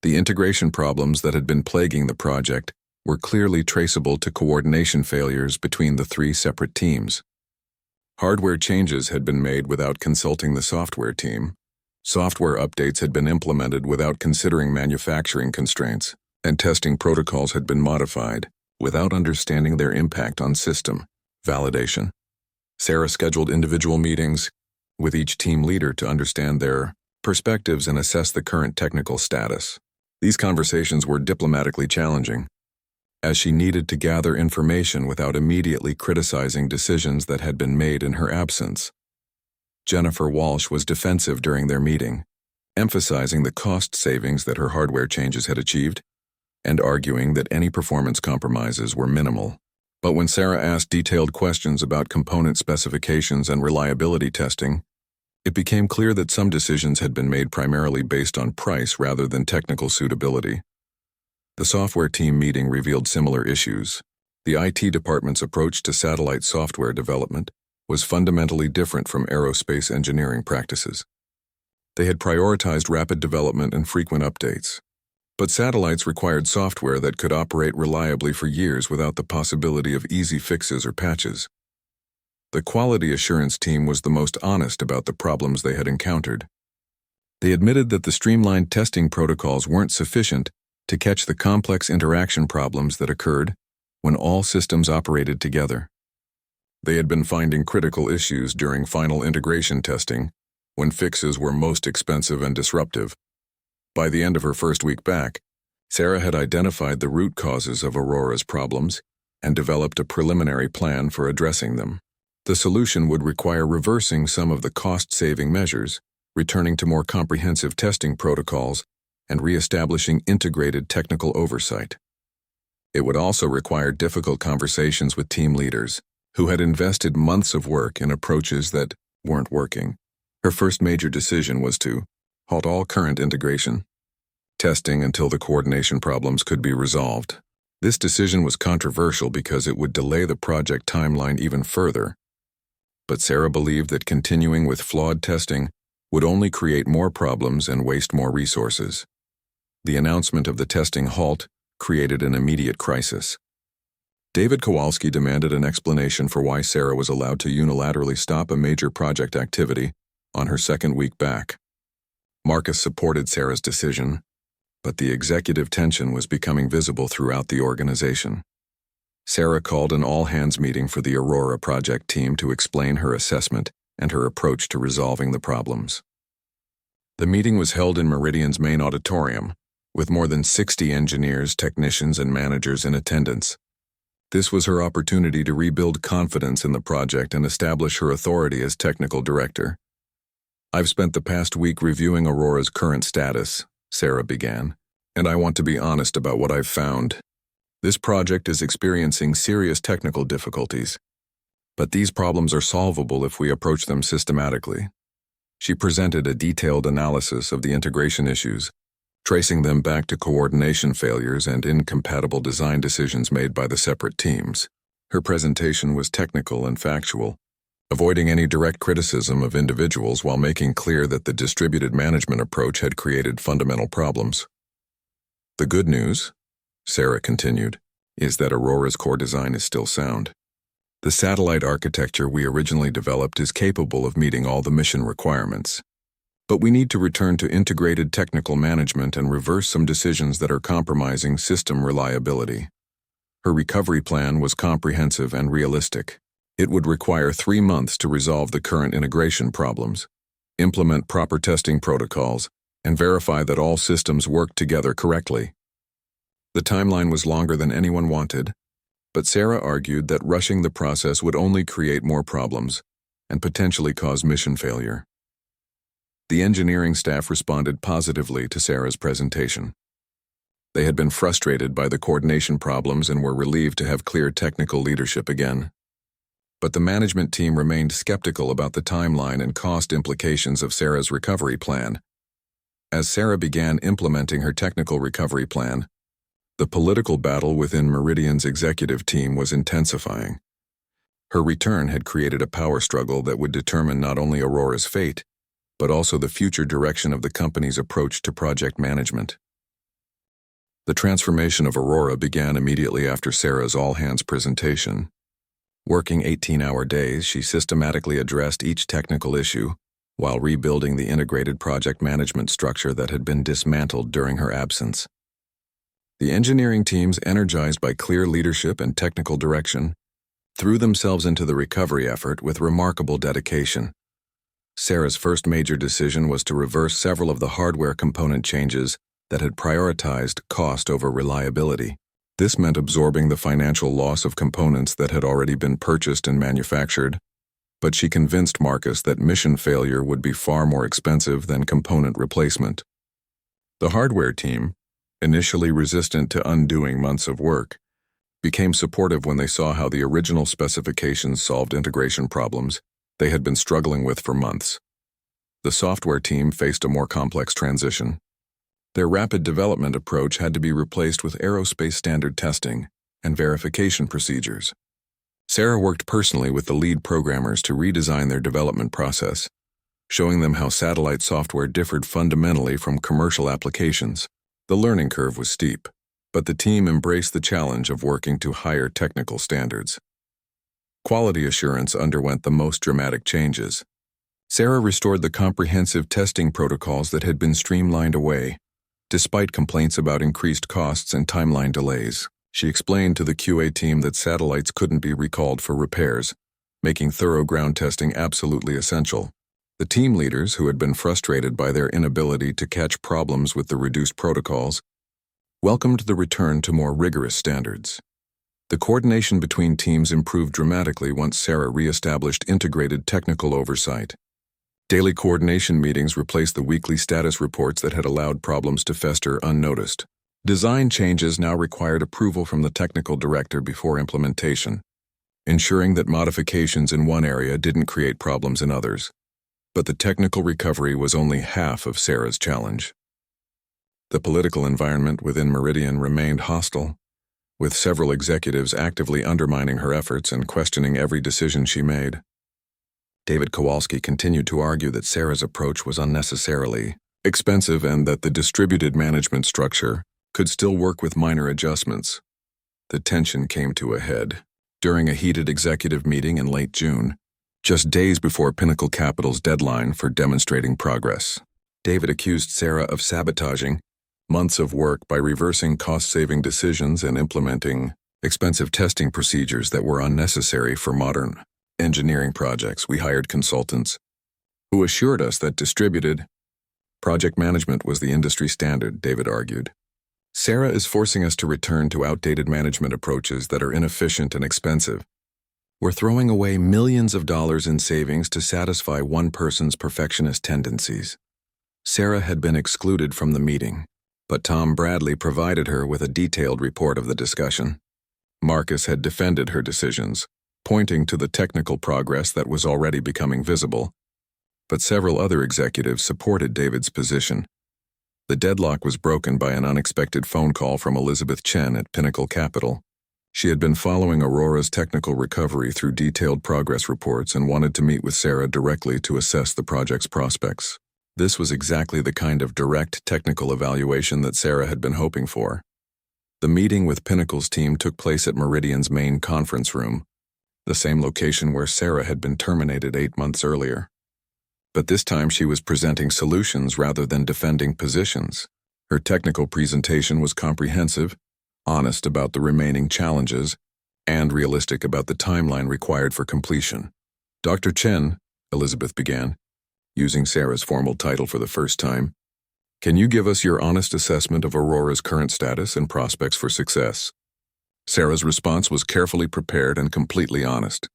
The integration problems that had been plaguing the project were clearly traceable to coordination failures between the 3 separate teams. Hardware changes had been made without consulting the software team. Software updates had been implemented without considering manufacturing constraints, and testing protocols had been modified without understanding their impact on system validation. Sarah scheduled individual meetings with each team leader to understand their perspectives and assess the current technical status. These conversations were diplomatically challenging, as she needed to gather information without immediately criticizing decisions that had been made in her absence. Jennifer Walsh was defensive during their meeting, emphasizing the cost savings that her hardware changes had achieved, and arguing that any performance compromises were minimal. But when Sarah asked detailed questions about component specifications and reliability testing, it became clear that some decisions had been made primarily based on price rather than technical suitability. The software team meeting revealed similar issues. The IT department's approach to satellite software development was fundamentally different from aerospace engineering practices. They had prioritized rapid development and frequent updates. But satellites required software that could operate reliably for years without the possibility of easy fixes or patches. The quality assurance team was the most honest about the problems they had encountered. They admitted that the streamlined testing protocols weren't sufficient to catch the complex interaction problems that occurred when all systems operated together. They had been finding critical issues during final integration testing, when fixes were most expensive and disruptive. By the end of her first week back, Sarah had identified the root causes of Aurora's problems and developed a preliminary plan for addressing them. The solution would require reversing some of the cost-saving measures, returning to more comprehensive testing protocols, and re-establishing integrated technical oversight. It would also require difficult conversations with team leaders, who had invested months of work in approaches that weren't working. Her first major decision was to halt all current integration testing until the coordination problems could be resolved. This decision was controversial because it would delay the project timeline even further. But Sarah believed that continuing with flawed testing would only create more problems and waste more resources. The announcement of the testing halt created an immediate crisis. David Kowalski demanded an explanation for why Sarah was allowed to unilaterally stop a major project activity on her second week back. Marcus supported Sarah's decision, but the executive tension was becoming visible throughout the organization. Sarah called an all-hands meeting for the Aurora project team to explain her assessment and her approach to resolving the problems. The meeting was held in Meridian's main auditorium, with more than 60 engineers, technicians, and managers in attendance. This was her opportunity to rebuild confidence in the project and establish her authority as technical director. "I've spent the past week reviewing Aurora's current status," Sarah began, "and I want to be honest about what I've found. This project is experiencing serious technical difficulties, but these problems are solvable if we approach them systematically." She presented a detailed analysis of the integration issues, tracing them back to coordination failures and incompatible design decisions made by the separate teams. Her presentation was technical and factual, avoiding any direct criticism of individuals while making clear that the distributed management approach had created fundamental problems. "The good news," Sarah continued, "is that Aurora's core design is still sound. The satellite architecture we originally developed is capable of meeting all the mission requirements. But we need to return to integrated technical management and reverse some decisions that are compromising system reliability." Her recovery plan was comprehensive and realistic. It would require 3 months to resolve the current integration problems, implement proper testing protocols, and verify that all systems work together correctly. The timeline was longer than anyone wanted, but Sarah argued that rushing the process would only create more problems and potentially cause mission failure. The engineering staff responded positively to Sarah's presentation. They had been frustrated by the coordination problems and were relieved to have clear technical leadership again. But the management team remained skeptical about the timeline and cost implications of Sarah's recovery plan. As Sarah began implementing her technical recovery plan, the political battle within Meridian's executive team was intensifying. Her return had created a power struggle that would determine not only Aurora's fate, but also the future direction of the company's approach to project management. The transformation of Aurora began immediately after Sarah's all-hands presentation. Working 18-hour days, she systematically addressed each technical issue while rebuilding the integrated project management structure that had been dismantled during her absence. The engineering teams, energized by clear leadership and technical direction, threw themselves into the recovery effort with remarkable dedication. Sarah's first major decision was to reverse several of the hardware component changes that had prioritized cost over reliability. This meant absorbing the financial loss of components that had already been purchased and manufactured, but she convinced Marcus that mission failure would be far more expensive than component replacement. The hardware team, initially resistant to undoing months of work, became supportive when they saw how the original specifications solved integration problems they had been struggling with for months. The software team faced a more complex transition. Their rapid development approach had to be replaced with aerospace standard testing and verification procedures. Sarah worked personally with the lead programmers to redesign their development process, showing them how satellite software differed fundamentally from commercial applications. The learning curve was steep, but the team embraced the challenge of working to higher technical standards. Quality assurance underwent the most dramatic changes. Sarah restored the comprehensive testing protocols that had been streamlined away, despite complaints about increased costs and timeline delays. She explained to the QA team that satellites couldn't be recalled for repairs, making thorough ground testing absolutely essential. The team leaders, who had been frustrated by their inability to catch problems with the reduced protocols, welcomed the return to more rigorous standards. The coordination between teams improved dramatically once Sarah re-established integrated technical oversight. Daily coordination meetings replaced the weekly status reports that had allowed problems to fester unnoticed. Design changes now required approval from the technical director before implementation, ensuring that modifications in one area didn't create problems in others. But the technical recovery was only half of Sarah's challenge. The political environment within Meridian remained hostile, with several executives actively undermining her efforts and questioning every decision she made. David Kowalski continued to argue that Sarah's approach was unnecessarily expensive and that the distributed management structure could still work with minor adjustments. The tension came to a head during a heated executive meeting in late June, just days before Pinnacle Capital's deadline for demonstrating progress. David accused Sarah of sabotaging months of work by reversing cost-saving decisions and implementing expensive testing procedures that were unnecessary for modern engineering projects. We hired consultants who assured us that distributed project management was the industry standard, David argued. Sarah is forcing us to return to outdated management approaches that are inefficient and expensive. We're throwing away millions of dollars in savings to satisfy one person's perfectionist tendencies. Sarah had been excluded from the meeting, but Tom Bradley provided her with a detailed report of the discussion. Marcus had defended her decisions, pointing to the technical progress that was already becoming visible, but several other executives supported David's position. The deadlock was broken by an unexpected phone call from Elizabeth Chen at Pinnacle Capital. She had been following Aurora's technical recovery through detailed progress reports and wanted to meet with Sarah directly to assess the project's prospects. This was exactly the kind of direct technical evaluation that Sarah had been hoping for. The meeting with Pinnacle's team took place at Meridian's main conference room, the same location where Sarah had been terminated 8 months earlier. But this time she was presenting solutions rather than defending positions. Her technical presentation was comprehensive, honest about the remaining challenges, and realistic about the timeline required for completion. Dr. Chen, Elizabeth began, using Sarah's formal title for the first time, can you give us your honest assessment of Aurora's current status and prospects for success? Sarah's response was carefully prepared and completely honest.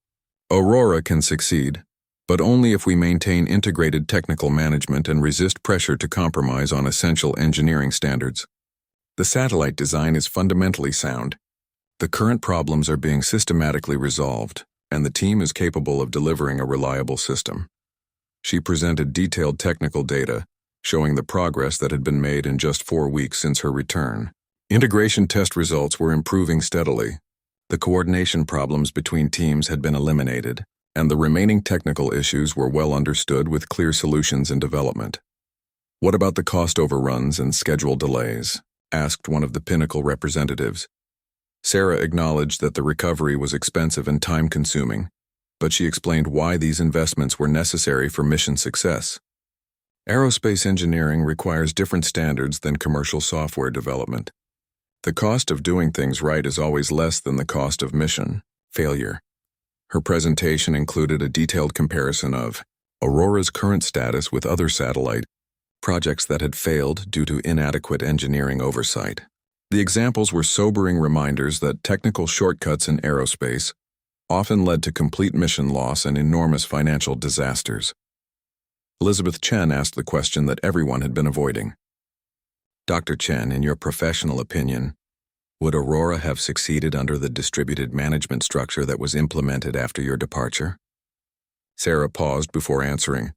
Aurora can succeed, but only if we maintain integrated technical management and resist pressure to compromise on essential engineering standards. The satellite design is fundamentally sound. The current problems are being systematically resolved, and the team is capable of delivering a reliable system. She presented detailed technical data, showing the progress that had been made in just 4 weeks since her return. Integration test results were improving steadily. The coordination problems between teams had been eliminated, and the remaining technical issues were well understood with clear solutions in development. What about the cost overruns and schedule delays? Asked one of the Pinnacle representatives. Sarah acknowledged that the recovery was expensive and time-consuming, but she explained why these investments were necessary for mission success. Aerospace engineering requires different standards than commercial software development. The cost of doing things right is always less than the cost of mission failure. Her presentation included a detailed comparison of Aurora's current status with other satellite projects that had failed due to inadequate engineering oversight. The examples were sobering reminders that technical shortcuts in aerospace often led to complete mission loss and enormous financial disasters. Elizabeth Chen asked the question that everyone had been avoiding. Dr. Chen, in your professional opinion, would Aurora have succeeded under the distributed management structure that was implemented after your departure? Sarah paused before answering,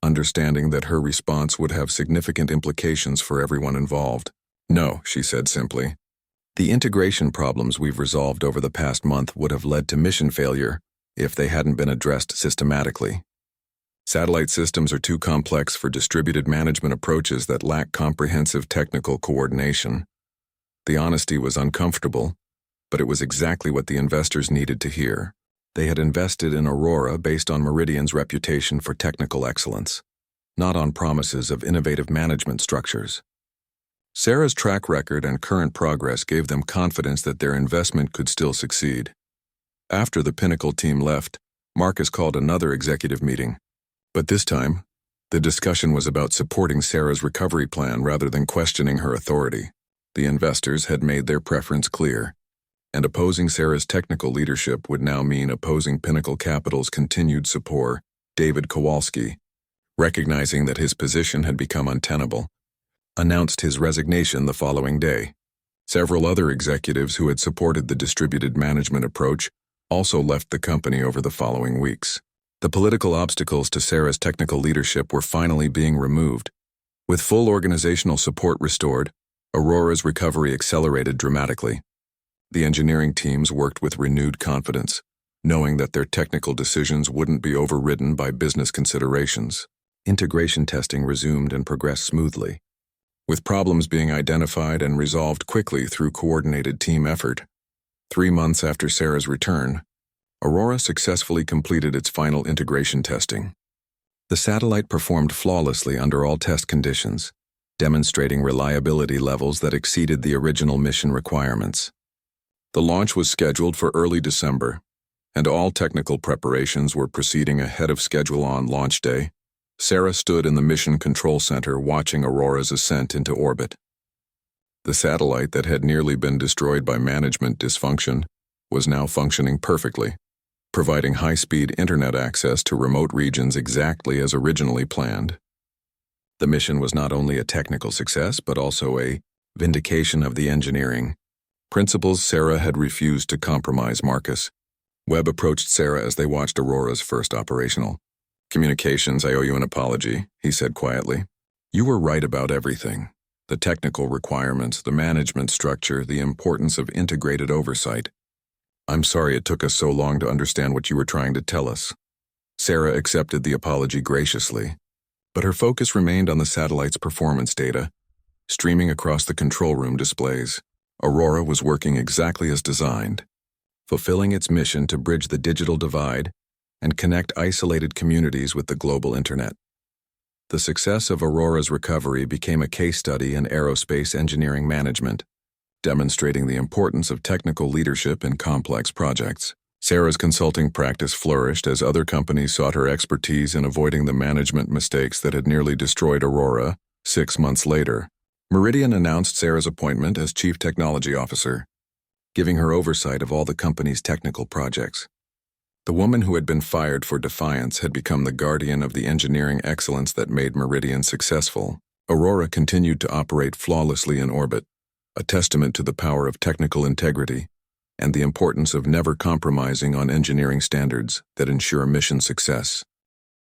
understanding that her response would have significant implications for everyone involved. No, she said simply. The integration problems we've resolved over the past month would have led to mission failure if they hadn't been addressed systematically. Satellite systems are too complex for distributed management approaches that lack comprehensive technical coordination. The honesty was uncomfortable, but it was exactly what the investors needed to hear. They had invested in Aurora based on Meridian's reputation for technical excellence, not on promises of innovative management structures. Sarah's track record and current progress gave them confidence that their investment could still succeed. After the Pinnacle team left, Marcus called another executive meeting. But this time, the discussion was about supporting Sarah's recovery plan rather than questioning her authority. The investors had made their preference clear, and opposing Sarah's technical leadership would now mean opposing Pinnacle Capital's continued support. David Kowalski, recognizing that his position had become untenable, announced his resignation the following day. Several other executives who had supported the distributed management approach also left the company over the following weeks. The political obstacles to Sarah's technical leadership were finally being removed. With full organizational support restored, Aurora's recovery accelerated dramatically. The engineering teams worked with renewed confidence, knowing that their technical decisions wouldn't be overridden by business considerations. Integration testing resumed and progressed smoothly, with problems being identified and resolved quickly through coordinated team effort. 3 months after Sarah's return, Aurora successfully completed its final integration testing. The satellite performed flawlessly under all test conditions, demonstrating reliability levels that exceeded the original mission requirements. The launch was scheduled for early December, and all technical preparations were proceeding ahead of schedule on launch day. Sarah stood in the Mission Control Center watching Aurora's ascent into orbit. The satellite that had nearly been destroyed by management dysfunction was now functioning perfectly, providing high-speed internet access to remote regions exactly as originally planned. The mission was not only a technical success but also a vindication of the engineering principles Sarah had refused to compromise. Marcus Webb approached Sarah as they watched Aurora's first operational. "Communications, I owe you an apology," he said quietly. "You were right about everything. The technical requirements, the management structure, the importance of integrated oversight. I'm sorry it took us so long to understand what you were trying to tell us." Sarah accepted the apology graciously, but her focus remained on the satellite's performance data, streaming across the control room displays. Aurora was working exactly as designed, fulfilling its mission to bridge the digital divide and connect isolated communities with the global internet. The success of Aurora's recovery became a case study in aerospace engineering management, demonstrating the importance of technical leadership in complex projects. Sarah's consulting practice flourished as other companies sought her expertise in avoiding the management mistakes that had nearly destroyed Aurora. 6 months later, Meridian announced Sarah's appointment as Chief Technology Officer, giving her oversight of all the company's technical projects. The woman who had been fired for Defiance had become the guardian of the engineering excellence that made Meridian successful. Aurora continued to operate flawlessly in orbit, a testament to the power of technical integrity and the importance of never compromising on engineering standards that ensure mission success.